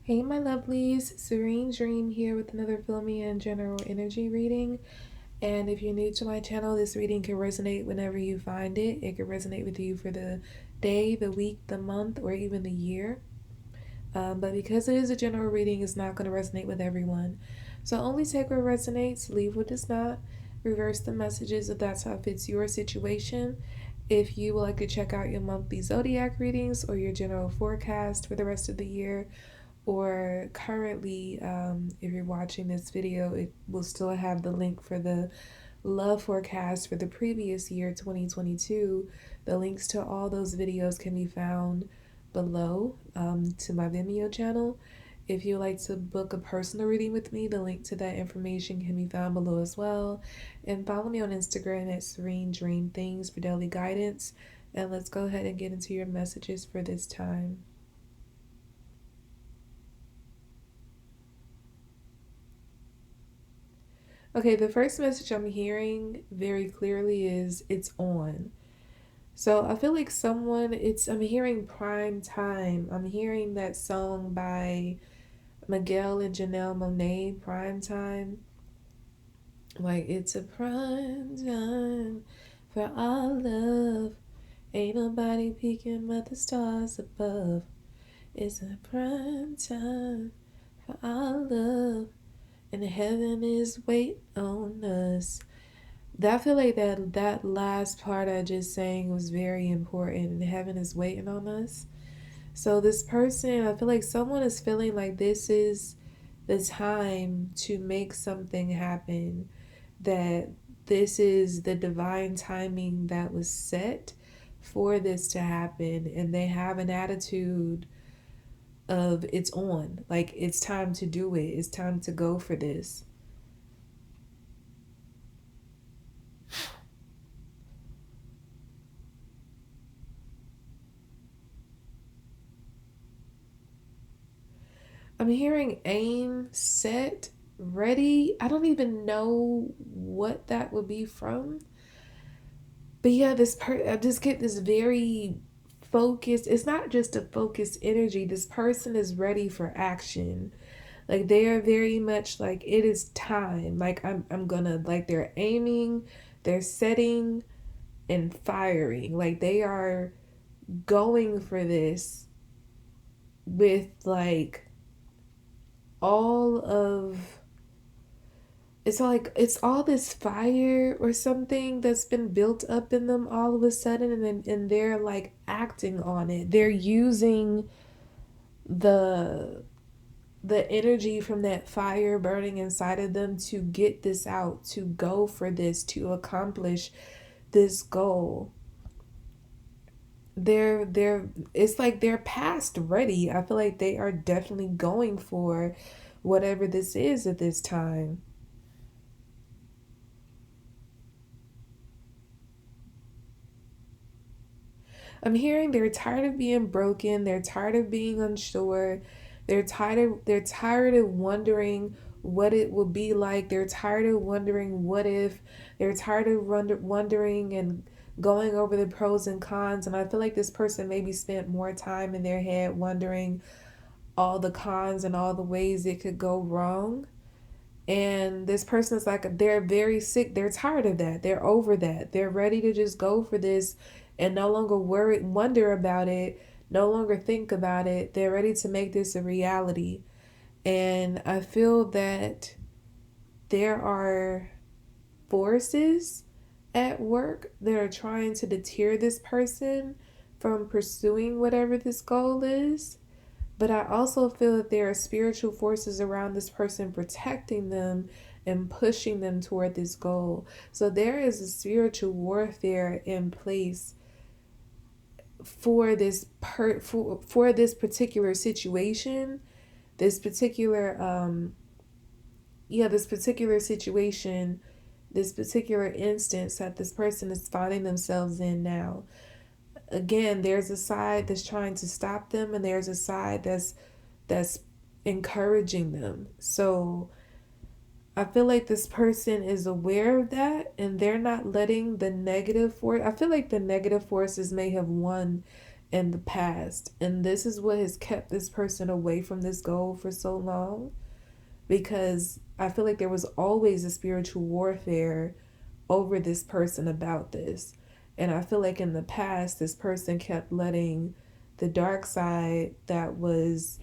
Hey, my lovelies, Serene Dream here with another filmy and general energy reading. And if you're new to my channel, this reading can resonate whenever you find it. It can resonate with you for the day, the week, the month, or even the year. But because it is a general reading, it's not going to resonate with everyone. So only take what resonates, leave what does not. Reverse the messages if that's how it fits your situation. If you would like to check out your monthly zodiac readings or your general forecast for the rest of the year, or currently, if you're watching this video, it will still have the link for the love forecast for the previous year, 2022. The links to all those videos can be found below to my Vimeo channel. If you'd like to book a personal reading with me, the link to that information can be found below as well. And follow me on Instagram at Serene Dream Things for daily guidance. And let's go ahead and get into your messages for this time. Okay, the first message I'm hearing very clearly is it's on. So I feel like I'm hearing prime time. I'm hearing that song by Miguel and Janelle Monáe, Prime Time. Like, it's a prime time for our love. Ain't nobody peeking but the stars above. It's a prime time for our love. And heaven is waiting on us. I feel like that last part I just sang was very important, and heaven is waiting on us. So this person, I feel like someone is feeling like this is the time to make something happen, that this is the divine timing that was set for this to happen, and they have an attitude of it's on, like it's time to do it, it's time to go for this. I'm hearing aim, set, ready. I don't even know what that would be from. But yeah, I just get this very focused. It's not just a focused energy. This person is ready for action. Like they are very much like it is time. Like I'm gonna, like, they're aiming, they're setting and firing. Like they are going for this with like all of, it's like it's all this fire or something that's been built up in them all of a sudden, and they're like acting on it. They're using the the energy from that fire burning inside of them to get this out, to go for this, to accomplish this goal. They're it's like they're past ready. I feel like they are definitely going for whatever this is at this time. I'm hearing they're tired of being broken, they're tired of being unsure, they're tired of wondering what it will be like. They're tired of wondering what if. They're tired of wondering and going over the pros and cons. And I feel like this person maybe spent more time in their head wondering all the cons and all the ways it could go wrong. And this person is like, they're very sick. They're tired of that. They're over that. They're ready to just go for this and no longer wonder about it, no longer think about it. They're ready to make this a reality. And I feel that there are forces at work that are trying to deter this person from pursuing whatever this goal is. But I also feel that there are spiritual forces around this person protecting them and pushing them toward this goal. So there is a spiritual warfare in place for for this particular situation, this particular this particular situation, this particular instance that this person is finding themselves in now. Again, there's a side that's trying to stop them, and there's a side that's encouraging them. So I feel like this person is aware of that, and they're not letting the negative force. I feel like the negative forces may have won in the past. And this is what has kept this person away from this goal for so long, because I feel like there was always a spiritual warfare over this person about this. And I feel like in the past, this person kept letting the dark side that was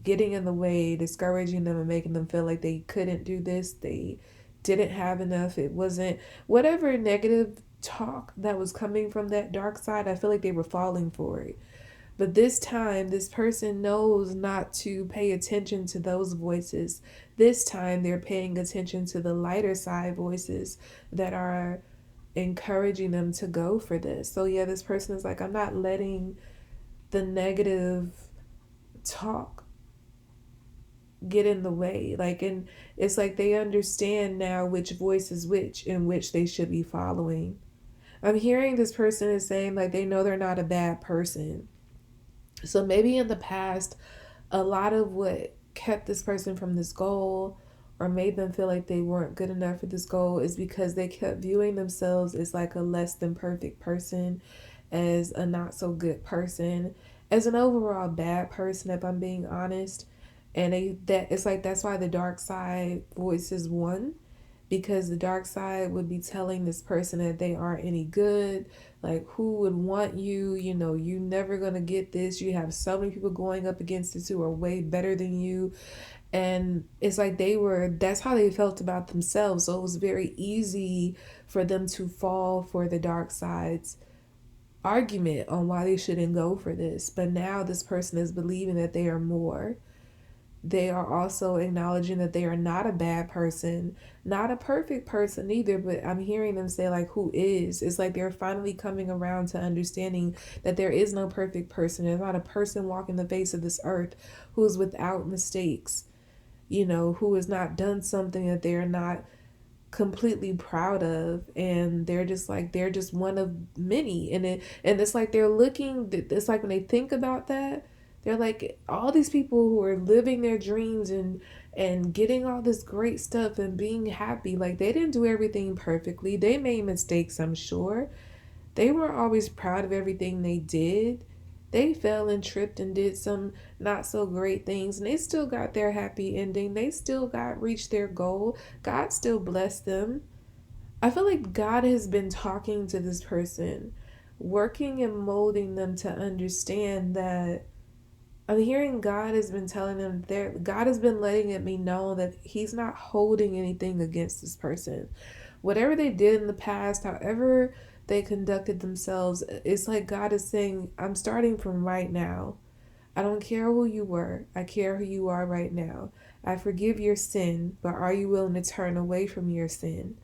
getting in the way, discouraging them and making them feel like they couldn't do this, they didn't have enough, it wasn't whatever negative talk that was coming from that dark side. I feel like they were falling for it. But this time, this person knows not to pay attention to those voices. This time, they're paying attention to the lighter side voices that are encouraging them to go for this. So, yeah, this person is like, I'm not letting the negative talk get in the way. Like, and it's like they understand now which voice is which and which they should be following. I'm hearing this person is saying, like, they know they're not a bad person. So maybe in the past, a lot of what kept this person from this goal or made them feel like they weren't good enough for this goal is because they kept viewing themselves as like a less than perfect person, as a not so good person, as an overall bad person, if I'm being honest. And that it's like that's why the dark side voices won, because the dark side would be telling this person that they aren't any good. Like, who would want you? You know, you never gonna get this. You have so many people going up against this who are way better than you. And it's like that's how they felt about themselves. So it was very easy for them to fall for the dark side's argument on why they shouldn't go for this. But now this person is believing that they are more. They are also acknowledging that they are not a bad person, not a perfect person either, but I'm hearing them say, like, who is? It's like they're finally coming around to understanding that there is no perfect person. There's not a person walking the face of this earth who is without mistakes, who has not done something that they're not completely proud of, and they're just one of many. And it's like it's like when they think about that, they're like, all these people who are living their dreams and getting all this great stuff and being happy, like, they didn't do everything perfectly. They made mistakes, I'm sure. They weren't always proud of everything they did. They fell and tripped and did some not so great things, and they still got their happy ending. They still got reached their goal. God still blessed them. I feel like God has been talking to this person, working and molding them to understand that. I'm hearing God has been telling them God has been letting it be known that He's not holding anything against this person. Whatever they did in the past, however they conducted themselves, it's like God is saying, I'm starting from right now. I don't care who you were. I care who you are right now. I forgive your sin, but are you willing to turn away from your sin?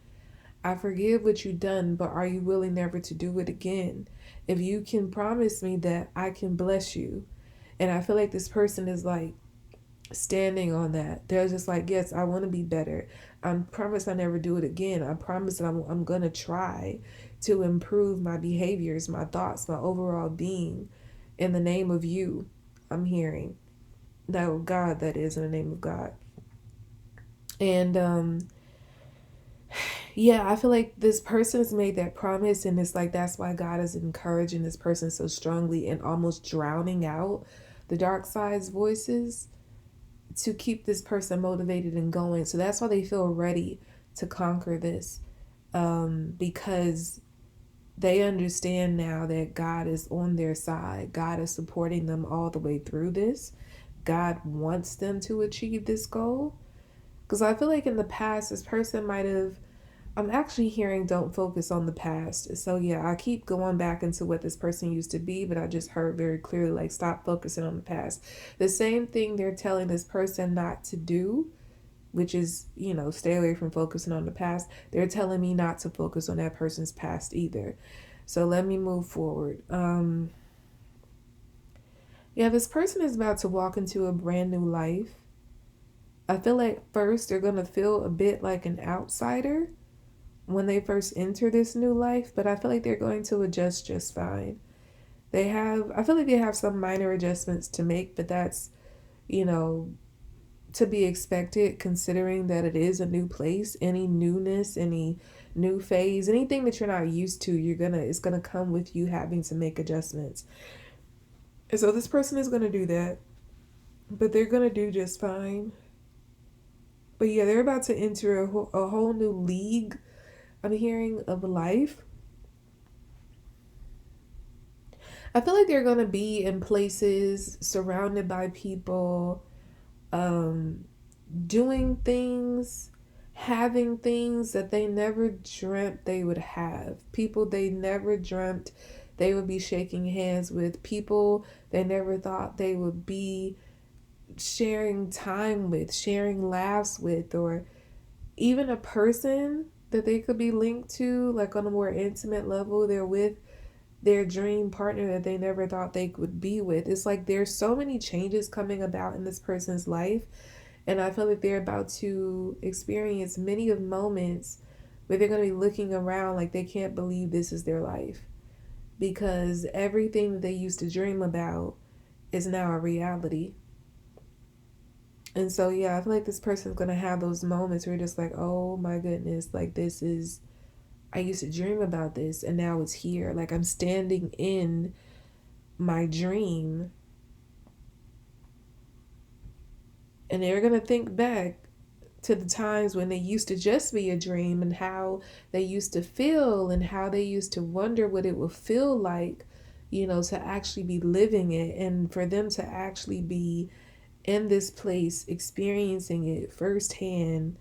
I forgive what you've done, but are you willing never to do it again? If you can promise me that, I can bless you. And I feel like this person is like standing on that. They're just like, yes, I want to be better. I promise I never do it again. I promise that I'm going to try to improve my behaviors, my thoughts, my overall being in the name of you. I'm hearing that God, that is, in the name of God. And yeah, I feel like this person has made that promise, and it's like that's why God is encouraging this person so strongly and almost drowning out the dark side's voices to keep this person motivated and going. So that's why they feel ready to conquer this, because they understand now that God is on their side. God is supporting them all the way through this. God wants them to achieve this goal. Because I feel like in the past, this person might have, I'm actually hearing don't focus on the past. So yeah, I keep going back into what this person used to be, but I just heard very clearly, like, stop focusing on the past. The same thing they're telling this person not to do, which is, stay away from focusing on the past. They're telling me not to focus on that person's past either. So let me move forward. Yeah, this person is about to walk into a brand new life. I feel like first they're going to feel a bit like an outsider when they first enter this new life, but I feel like they're going to adjust just fine. I feel like they have some minor adjustments to make, but that's, to be expected considering that it is a new place. Any newness, any new phase, anything that you're not used to, it's gonna come with you having to make adjustments. So this person is going to do that, but they're going to do just fine. But yeah, they're about to enter a whole new league, I'm hearing, of life. I feel like they're going to be in places surrounded by people, um, doing things, having things that they never dreamt they would have. People they never dreamt they would be shaking hands with. People they never thought they would be sharing time with, sharing laughs with, or even a person that they could be linked to, like on a more intimate level. They're with their dream partner that they never thought they would be with. It's like there's so many changes coming about in this person's life. And I feel like they're about to experience many of moments where they're going to be looking around like they can't believe this is their life. Because everything that they used to dream about is now a reality. And so, yeah, I feel like this person's going to have those moments where you're just like, oh my goodness, like this is, I used to dream about this and now it's here. Like I'm standing in my dream. And they're going to think back to the times when they used to just be a dream and how they used to feel and how they used to wonder what it would feel like, to actually be living it and for them to actually be in this place experiencing it firsthand.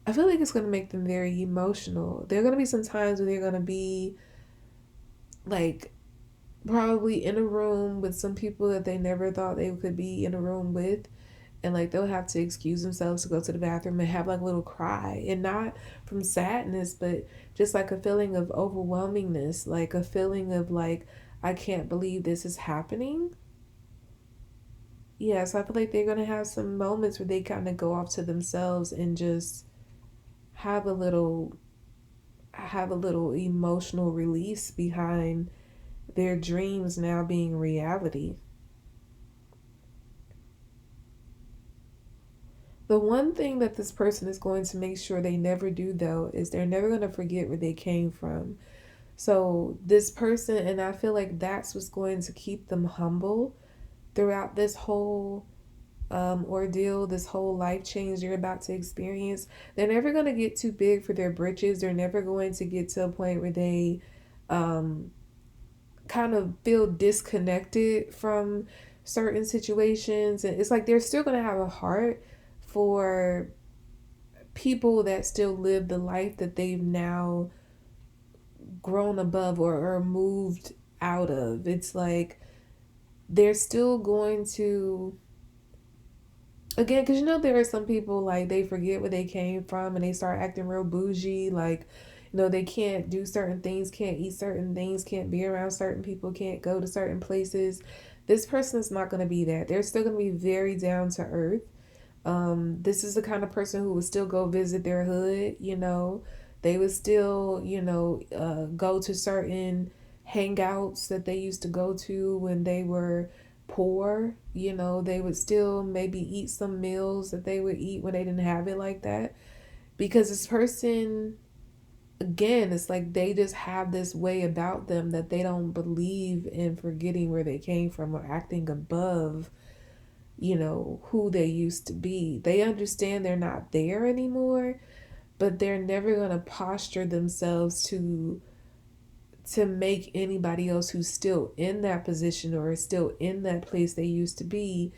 I feel like it's going to make them very emotional. There are going to be some times where they're going to be like probably in a room with some people that they never thought they could be in a room with, and like they'll have to excuse themselves to go to the bathroom and have like a little cry, and not from sadness but just like a feeling of overwhelmingness, like a feeling of like, I can't believe this is happening. Yeah, so I feel like they're gonna have some moments where they kind of go off to themselves and just have a little emotional release behind their dreams now being reality. The one thing that this person is going to make sure they never do, though, is they're never going to forget where they came from. So, this person, and I feel like that's what's going to keep them humble throughout this whole ordeal, this whole life change they're about to experience. They're never going to get too big for their britches. They're never going to get to a point where they um, kind of feel disconnected from certain situations. And it's like they're still going to have a heart for people that still live the life that they've now grown above or moved out of. It's like they're still going to, again, because there are some people like they forget where they came from and they start acting real bougie, like they can't do certain things, can't eat certain things, can't be around certain people, can't go to certain places. This person is not going to be that. They're still going to be very down to earth. This is the kind of person who would still go visit their hood. They would still go to certain hangouts that they used to go to when they were poor. They would still maybe eat some meals that they would eat when they didn't have it like that, because this person, again, it's like they just have this way about them that they don't believe in forgetting where they came from or acting above who they used to be. They understand they're not there anymore, but they're never going to posture themselves to make anybody else who's still in that position or is still in that place they used to be,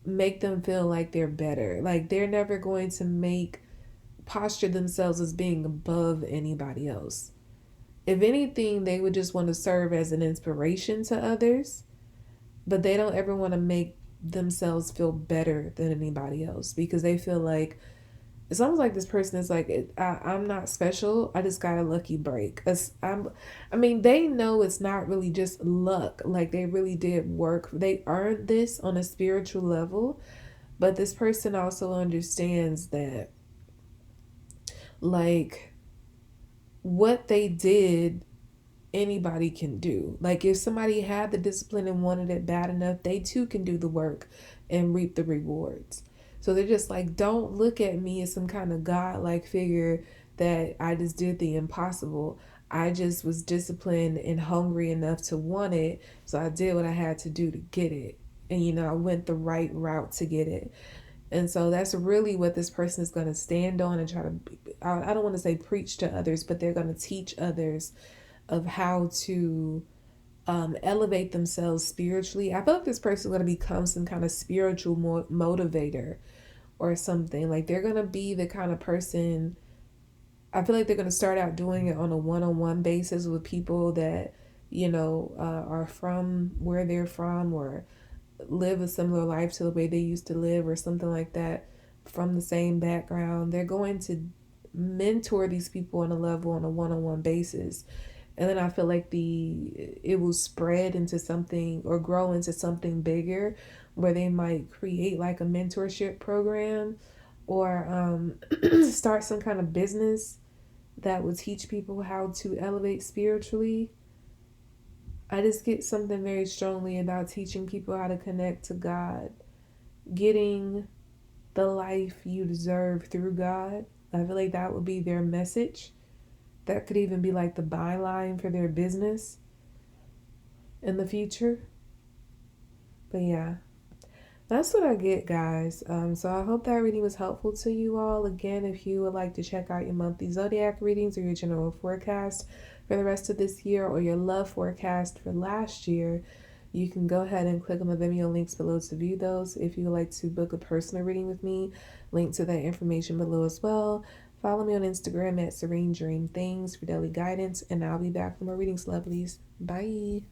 make them feel like they're better. Like they're never going to posture themselves as being above anybody else. If anything, they would just want to serve as an inspiration to others, but they don't ever want to make themselves feel better than anybody else, because they feel like it's almost like this person is like, I'm not special, I just got a lucky break. They know it's not really just luck, like they really did work, they earned this on a spiritual level. But this person also understands that, like, what they did anybody can do. Like if somebody had the discipline and wanted it bad enough, they too can do the work and reap the rewards. So they're just like, don't look at me as some kind of godlike figure that I just did the impossible. I just was disciplined and hungry enough to want it. So I did what I had to do to get it. And, I went the right route to get it. And so that's really what this person is going to stand on and try to, I don't want to say preach to others, but they're going to teach others of how to elevate themselves spiritually. I feel like this person is going to become some kind of spiritual motivator or something. Like they're going to be the kind of person, I feel like they're going to start out doing it on a one-on-one basis with people that, are from where they're from or live a similar life to the way they used to live or something like that, from the same background. They're going to mentor these people on a level on a one-on-one basis. And then I feel like it will spread into something or grow into something bigger where they might create like a mentorship program or start some kind of business that will teach people how to elevate spiritually. I just get something very strongly about teaching people how to connect to God, getting the life you deserve through God. I feel like that would be their message. That could even be like the byline for their business in the future. But yeah, that's what I get, guys. So I hope that reading was helpful to you all. Again, if you would like to check out your monthly zodiac readings or your general forecast for the rest of this year or your love forecast for last year, you can go ahead and click on the Vimeo links below to view those. If you would like to book a personal reading with me, link to that information below as well. Follow me on Instagram at Serene Dream Things for daily guidance, and I'll be back for more readings, lovelies. Bye.